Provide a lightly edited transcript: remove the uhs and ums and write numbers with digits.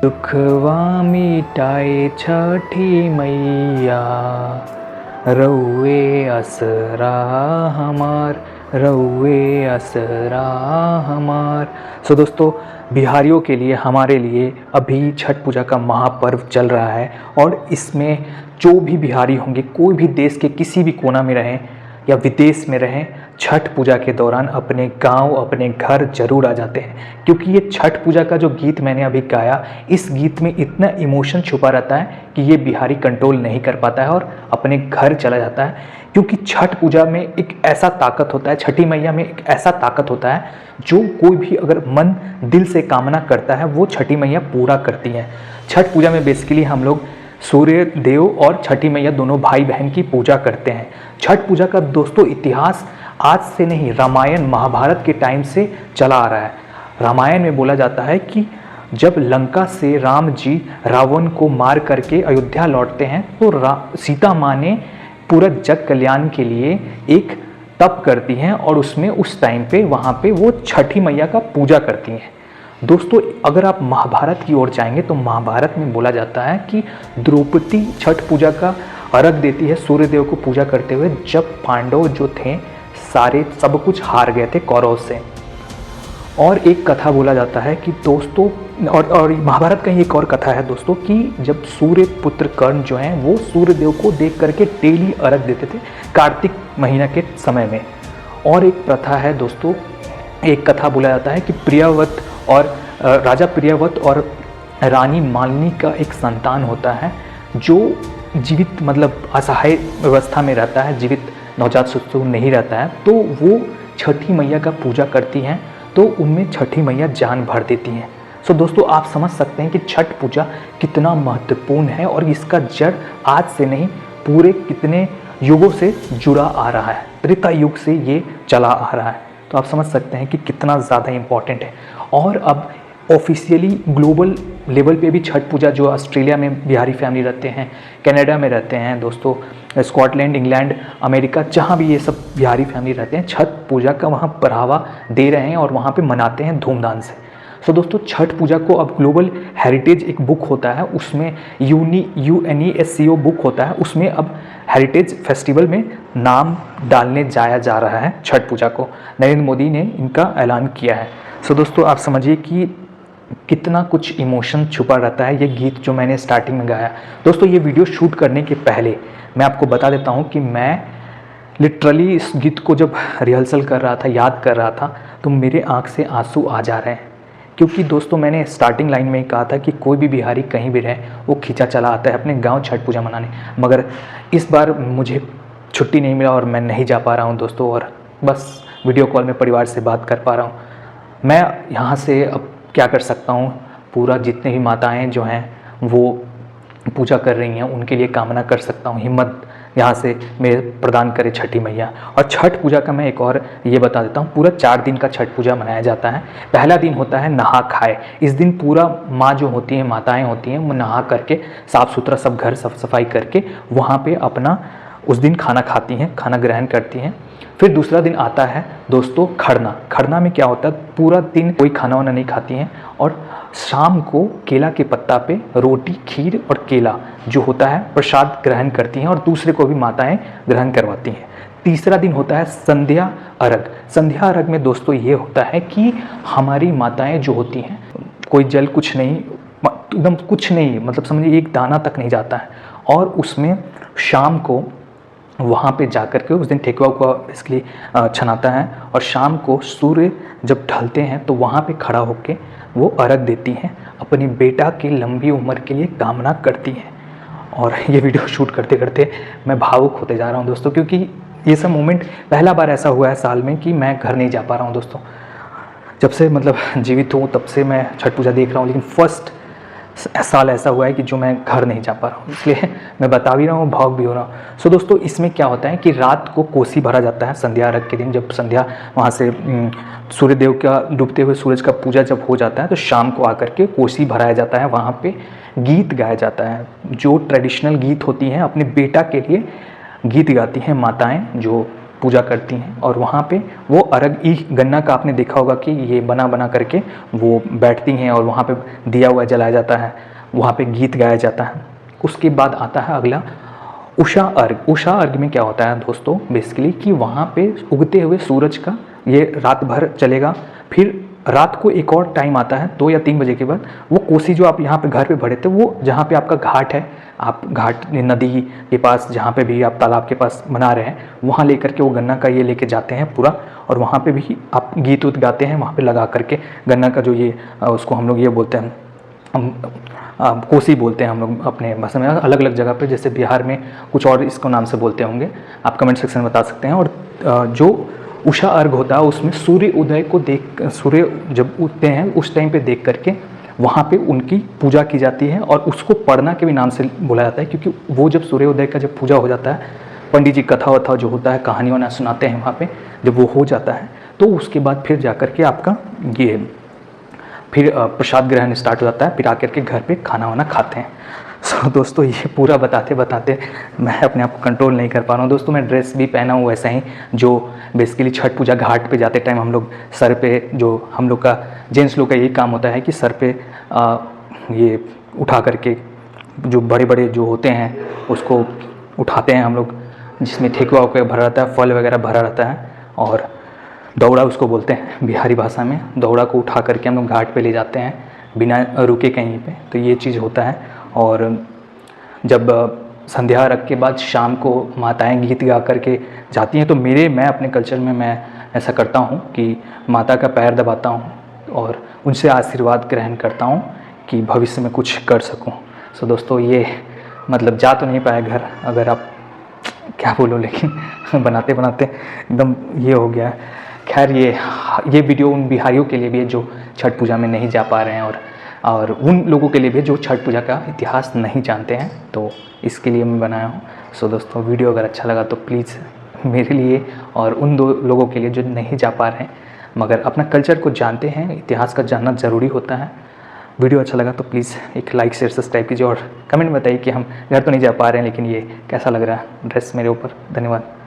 दुखवा मिटाए छठी मैया, रउए असरा हमार, रउए असरा हमार। दोस्तों, बिहारियों के लिए, हमारे लिए अभी छठ पूजा का महापर्व चल रहा है और इसमें जो भी बिहारी होंगे, कोई भी देश के किसी भी कोना में रहें या विदेश में रहें, छठ पूजा के दौरान अपने गांव, अपने घर जरूर आ जाते हैं। क्योंकि ये छठ पूजा का जो गीत मैंने अभी गाया, इस गीत में इतना इमोशन छुपा रहता है कि ये बिहारी कंट्रोल नहीं कर पाता है और अपने घर चला जाता है। क्योंकि छठ पूजा में एक ऐसा ताकत होता है, छठी मैया में एक ऐसा ताकत होता है, जो कोई भी अगर मन दिल से कामना करता है वो छठी मैया पूरा करती हैं। छठ पूजा में बेसिकली हम लोग सूर्य देव और छठी मैया दोनों भाई बहन की पूजा करते हैं। छठ पूजा का दोस्तों इतिहास आज से नहीं, रामायण महाभारत के टाइम से चला आ रहा है। रामायण में बोला जाता है कि जब लंका से राम जी रावण को मार करके अयोध्या लौटते हैं तो सीता माँ ने पूरा जग कल्याण के लिए एक तप करती हैं और उसमें उस टाइम पे वहाँ पे वो छठी मैया का पूजा करती हैं। दोस्तों, अगर आप महाभारत की ओर जाएंगे तो महाभारत में बोला जाता है कि द्रौपदी छठ पूजा का अर्घ देती है सूर्यदेव को पूजा करते हुए, जब पांडव जो थे सारे सब कुछ हार गए थे कौरव से। और एक कथा बोला जाता है कि दोस्तों, और महाभारत का ही एक और कथा है दोस्तों, कि जब सूर्य पुत्र कर्ण जो हैं वो सूर्यदेव को देख करके डेली अर्घ देते थे कार्तिक महीना के समय में। और एक प्रथा है दोस्तों, एक कथा बोला जाता है कि प्रियव्रत और राजा प्रियव्रत और रानी मालिनी का एक संतान होता है जो जीवित मतलब असहाय अवस्था में रहता है, जीवित नवजात शिशु नहीं रहता है, तो वो छठी मैया का पूजा करती हैं तो उनमें छठी मैया जान भर देती हैं। दोस्तों, आप समझ सकते हैं कि छठ पूजा कितना महत्वपूर्ण है और इसका जड़ आज से नहीं पूरे कितने युगों से जुड़ा आ रहा है। त्रेता युग से ये चला आ रहा है, तो आप समझ सकते हैं कि कितना ज़्यादा इम्पॉर्टेंट है। और अब ऑफिशियली ग्लोबल लेवल पे भी छठ पूजा, जो ऑस्ट्रेलिया में बिहारी फैमिली रहते हैं, कनाडा में रहते हैं दोस्तों, स्कॉटलैंड, इंग्लैंड, अमेरिका, जहाँ भी ये सब बिहारी फैमिली रहते हैं, छठ पूजा का वहाँ बढ़ावा दे रहे हैं और वहाँ पे मनाते हैं धूमधाम से। दोस्तों, छठ पूजा को अब ग्लोबल हेरिटेज एक बुक होता है, उसमें UNESCO बुक होता है, उसमें अब हेरिटेज फेस्टिवल में नाम डालने जाया जा रहा है छठ पूजा को। नरेंद्र मोदी ने इनका ऐलान किया है। दोस्तों, आप समझिए कि कितना कुछ इमोशन छुपा रहता है ये गीत जो मैंने स्टार्टिंग में गाया। दोस्तों, ये वीडियो शूट करने के पहले मैं आपको बता देता हूँ कि मैं लिटरली इस गीत को जब रिहर्सल कर रहा था, याद कर रहा था, तो मेरे आँख से आंसू आ जा रहे हैं। क्योंकि दोस्तों, मैंने स्टार्टिंग लाइन में ही कहा था कि कोई भी बिहारी कहीं भी रहे वो खींचा चला आता है अपने गांव छठ पूजा मनाने, मगर इस बार मुझे छुट्टी नहीं मिला और मैं नहीं जा पा रहा हूं दोस्तों, और बस वीडियो कॉल में परिवार से बात कर पा रहा हूं। मैं यहाँ से अब क्या कर सकता हूँ, पूरा जितने भी माताएं जो हैं वो पूजा कर रही हैं उनके लिए कामना कर सकता हूँ, हिम्मत यहाँ से मेरे प्रदान करे छठी मैया। और छठ पूजा का मैं एक और ये बता देता हूँ, पूरा 4 दिन का छठ पूजा मनाया जाता है। पहला दिन होता है नहा खाए। इस दिन पूरा माँ जो होती हैं, माताएं होती हैं, वो नहा करके साफ़ सुथरा सब घर साफ सफाई करके वहाँ पे अपना उस दिन खाना खाती हैं, खाना ग्रहण करती हैं। फिर दूसरा दिन आता है दोस्तों खरना। खरना में क्या होता है, पूरा दिन कोई खाना वाना नहीं खाती हैं और शाम को केला के पत्ता पे रोटी, खीर और केला जो होता है प्रसाद ग्रहण करती हैं और दूसरे को भी माताएं ग्रहण करवाती हैं। तीसरा दिन होता है संध्या अर्घ। संध्या अर्घ में दोस्तों ये होता है कि हमारी माताएं जो होती हैं, कोई जल कुछ नहीं, एकदम कुछ नहीं, मतलब समझिए एक दाना तक नहीं जाता है, और उसमें शाम को वहाँ पे जा कर के उस दिन ठेकुआ को बेसिकली छनाता है और शाम को सूर्य जब ढलते हैं तो वहाँ पे खड़ा होके वो अर्घ देती हैं, अपनी बेटा की लंबी उम्र के लिए कामना करती हैं। और ये वीडियो शूट करते करते मैं भावुक होते जा रहा हूँ दोस्तों, क्योंकि ये सब मोमेंट पहला बार ऐसा हुआ है साल में कि मैं घर नहीं जा पा रहा हूँ दोस्तों। जब से मतलब जीवित हूँ तब से मैं छठ पूजा देख रहा हूँ, लेकिन फर्स्ट साल ऐसा हुआ है कि जो मैं घर नहीं जा पा रहा हूँ, इसलिए मैं बता भी रहा हूँ, भावुक भी हो रहा हूँ। दोस्तों, इसमें क्या होता है कि रात को कोसी भरा जाता है संध्या अर्घ के दिन। जब संध्या वहाँ से सूर्यदेव का डूबते हुए सूरज का पूजा जब हो जाता है तो शाम को आकर के कोसी भराया जाता है। वहाँ पे गीत गाया जाता है, जो ट्रेडिशनल गीत होती हैं, अपने बेटा के लिए गीत गाती हैं माताएँ जो पूजा करती हैं। और वहाँ पे वो अर्घ गन्ना का आपने देखा होगा कि ये बना बना करके वो बैठती हैं और वहाँ पे दिया हुआ जलाया जाता है, वहाँ पे गीत गाया जाता है। उसके बाद आता है अगला उषा अर्घ। उषा अर्घ में क्या होता है दोस्तों, बेसिकली कि वहाँ पे उगते हुए सूरज का ये रात भर चलेगा, फिर रात को एक और टाइम आता है 2 या 3 बजे के बाद, वो कोसी जो आप यहाँ पे घर पे भरे थे, वो जहाँ पे आपका घाट है, आप घाट नदी के पास जहाँ पे भी आप तालाब के पास बना रहे हैं, वहाँ लेकर के वो गन्ना का ये लेके जाते हैं पूरा, और वहाँ पे भी आप गीत उत गाते हैं वहाँ पे लगा करके गन्ना का जो ये उसको हम लोग ये बोलते हैं, कोसी बोलते हैं हम लोग अपने भाषा में, अलग अलग जगह पे, जैसे बिहार में कुछ और इसको नाम से बोलते होंगे, आप कमेंट सेक्शन में बता सकते हैं। और जो उषा अर्घ होता है उसमें सूर्य उदय को देख, सूर्य जब उगते हैं उस टाइम पे देख करके वहाँ पे उनकी पूजा की जाती है, और उसको पढ़ना के भी नाम से बोला जाता है, क्योंकि वो जब सूर्योदय का जब पूजा हो जाता है, पंडित जी कथा वथा जो होता है, कहानियों ना सुनाते हैं वहाँ पे, जब वो हो जाता है तो उसके बाद फिर जा कर के आपका ये फिर प्रसाद ग्रहण स्टार्ट हो जाता है, फिर आकर के घर पे खाना वाना खाते हैं। सो दोस्तों ये पूरा बताते बताते मैं अपने आप को कंट्रोल नहीं कर पा रहा हूँ। दोस्तों मैं ड्रेस भी पहना हूँ वैसा ही, जो बेसिकली छठ पूजा घाट पे जाते टाइम हम लोग सर पे, जो हम लोग का जेंट्स लोग का यही काम होता है कि सर पे ये उठा करके जो बड़े बड़े जो होते हैं उसको उठाते हैं हम लोग, जिसमें ठेकुआ वगैरह भरा रहता है, फल वगैरह भरा रहता है, और दौड़ा उसको बोलते हैं बिहारी भाषा में। दौड़ा को उठा करके हम लोग घाट पे ले जाते हैं बिना रुके कहीं पे, तो ये चीज़ होता है। और जब संध्या रख के बाद शाम को माताएं गीत गा करके जाती हैं, तो मैं अपने कल्चर में मैं ऐसा करता हूँ कि माता का पैर दबाता हूँ और उनसे आशीर्वाद ग्रहण करता हूँ कि भविष्य में कुछ कर सकूँ। सो दोस्तों ये मतलब जा तो नहीं पाया घर, अगर आप क्या बोलो, लेकिन बनाते बनाते एकदम ये हो गया। खैर ये वीडियो उन बिहारियों के लिए भी है जो छठ पूजा में नहीं जा पा रहे हैं, और उन लोगों के लिए भी जो छठ पूजा का इतिहास नहीं जानते हैं, तो इसके लिए मैं बनाया हूँ। सो दोस्तों वीडियो अगर अच्छा लगा तो प्लीज़ मेरे लिए और उन 2 लोगों के लिए जो नहीं जा पा रहे हैं मगर अपना कल्चर को जानते हैं, इतिहास का जानना ज़रूरी होता है, वीडियो अच्छा लगा तो प्लीज़ एक लाइक शेयर सब्सक्राइब कीजिए और कमेंट में बताइए कि हम घर तो नहीं जा पा रहे हैं लेकिन ये कैसा लग रहा है ड्रेस मेरे ऊपर। धन्यवाद।